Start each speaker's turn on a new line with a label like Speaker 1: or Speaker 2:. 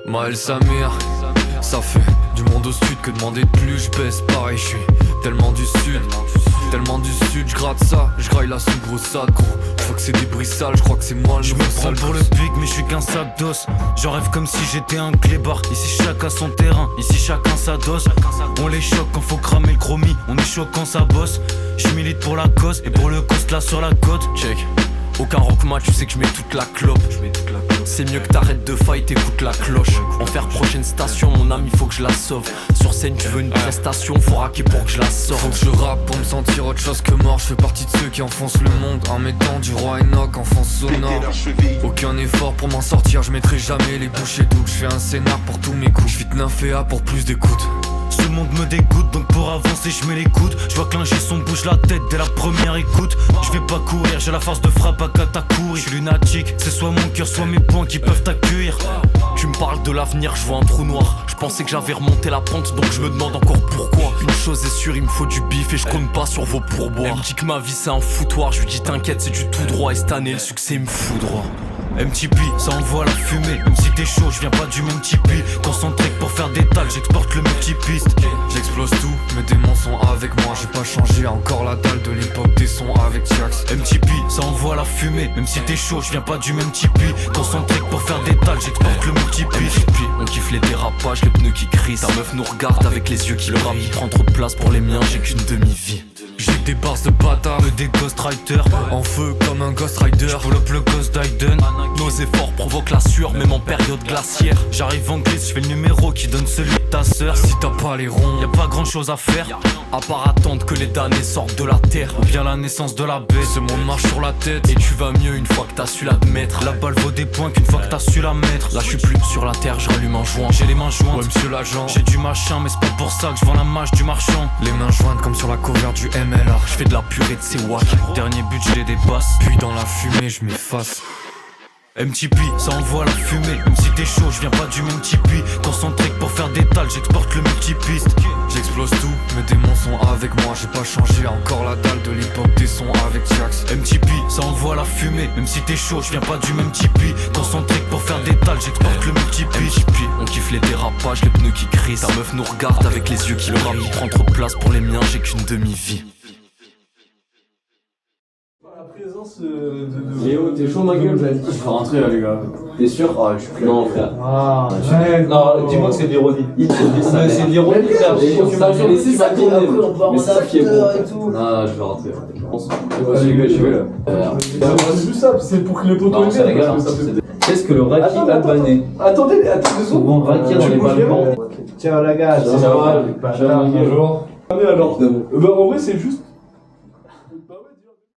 Speaker 1: Maël Samir, ça fait du monde au sud que demander de plus. Je baisse pareil, je suis tellement du sud. Tellement du sud, je gratte ça, je graille la soupe brossade gros. Je crois que c'est des bris sales, je crois que c'est moi le
Speaker 2: Je me prends pour le big mais je suis qu'un sac d'os. J'en rêve comme si j'étais un clébard. Ici chacun son terrain, ici chacun sa dose. On les choque quand faut cramer le chromie. On est chaud quand ça bosse. Je milite pour la cause et pour le cost là sur la côte.
Speaker 1: Check. Aucun rockma, tu sais que je mets toute la clope. C'est mieux que t'arrêtes de fight, écoute la cloche. En faire prochaine station, mon âme il faut que je la sauve. Sur scène tu veux une prestation, faut raquer pour que je la sorte. Faut que je rappe pour me sentir autre chose que mort. Je fais partie de ceux qui enfoncent le monde en mettant du roi Enoch en fond sonore. Aucun effort pour m'en sortir, je mettrai jamais les bouchées doubles. Je fais un scénar pour tous mes coups, je vite nymphéa pour plus d'écoute.
Speaker 2: Ce monde me dégoûte donc pour avancer je mets les coudes. Je vois que l'ingé son bouge la tête dès la première écoute. Je vais pas courir, j'ai la force de frappe à Katakuri. Je suis lunatique, c'est soit mon cœur soit mes poings qui peuvent t'accueillir.
Speaker 1: Tu me parles de l'avenir, je vois un trou noir. Je pensais que j'avais remonté la pente donc je me demande encore pourquoi. Une chose est sûre, il me faut du bif et je compte pas sur vos pourboires. Elle me dit que ma vie c'est un foutoir, je lui dis t'inquiète c'est du tout droit. Et cette année le succès me fout droit.
Speaker 2: MTP, ça envoie la fumée. Même si t'es chaud, je viens pas du même tipi. Concentré que pour faire des tales, j'exporte le multipiste.
Speaker 1: J'explose tout, mes démons sont avec moi. J'ai pas changé, encore la dalle de l'époque des sons avec Jax.
Speaker 2: MTP, ça envoie la fumée. Même si t'es chaud, je viens pas du même tipi. Concentré que pour faire des tales, j'exporte le multipiste.
Speaker 1: MTP, on kiffe les dérapages, les pneus qui crient. Ta meuf nous regarde avec les yeux qui brillent. Le rap il prend trop de place pour les miens, j'ai qu'une demi-vie. J'ai des bars de bâtard,
Speaker 2: des ghostwriters
Speaker 1: en feu comme un Ghost Rider.
Speaker 2: Pull up le Ghost Diden.
Speaker 1: Nos efforts provoquent la sueur, même en période glaciaire.
Speaker 2: J'arrive en glisse, je fais le numéro qui donne celui de ta sœur.
Speaker 1: Si t'as pas les ronds,
Speaker 2: y'a pas grand chose à faire
Speaker 1: à part attendre que les damnés sortent de la terre.
Speaker 2: Ou bien la naissance de la bête.
Speaker 1: Ce monde marche sur la tête et tu vas mieux une fois que t'as su l'admettre.
Speaker 2: La balle vaut des points qu'une fois que t'as su la mettre.
Speaker 1: Là je suis plus sur la terre, je rallume un joint.
Speaker 2: J'ai les mains jointes,
Speaker 1: ouais monsieur l'agent.
Speaker 2: J'ai du machin mais c'est pas pour ça que je vends la mâche du marchand.
Speaker 1: Les mains jointes comme sur la cover du MLA. Je fais de la purée de ces wack.
Speaker 2: Dernier but je les dépasse.
Speaker 1: Puis dans la fumée je m'efface.
Speaker 2: MTP, ça envoie la fumée. Même si t'es chaud, je viens pas du même tipi. Concentré que pour faire des tales, j'exporte le multipiste.
Speaker 1: J'explose tout, mes démons sont avec moi. J'ai pas changé, encore la dalle de l'époque des sons avec Jax.
Speaker 2: MTP, ça envoie la fumée. Même si t'es chaud, je viens pas du même tipi. Concentré que pour faire des tales, j'exporte le multipiste.
Speaker 1: MTP, on kiffe les dérapages, les pneus qui crient. Ta meuf nous regarde avec les yeux qui brillent. Le rap il prend trop de place pour les miens, j'ai qu'une demi-vie.
Speaker 3: La présence de...
Speaker 4: Léo, t'es chaud ma gueule? Je vais rentrer là les gars. T'es sûr? Ah, je suis clair. Non frère.
Speaker 3: Ah, ouais,
Speaker 4: Non, dis-moi que c'est de l'ironie. C'est de l'ironie frère. Tu m'as laissé ça tourner. Mais c'est ça qui est bon. Non, je vais rentrer. Je pense. Je vais là.
Speaker 3: C'est juste ça, c'est pour que les potos
Speaker 4: Non, ça régale. Qu'est-ce que le raki albanais?
Speaker 3: Attendez 2 secondes.
Speaker 4: Bon, raki dans les Balkans.
Speaker 3: Tiens la gage.
Speaker 4: Bonjour.
Speaker 3: Alors, en vrai c'est juste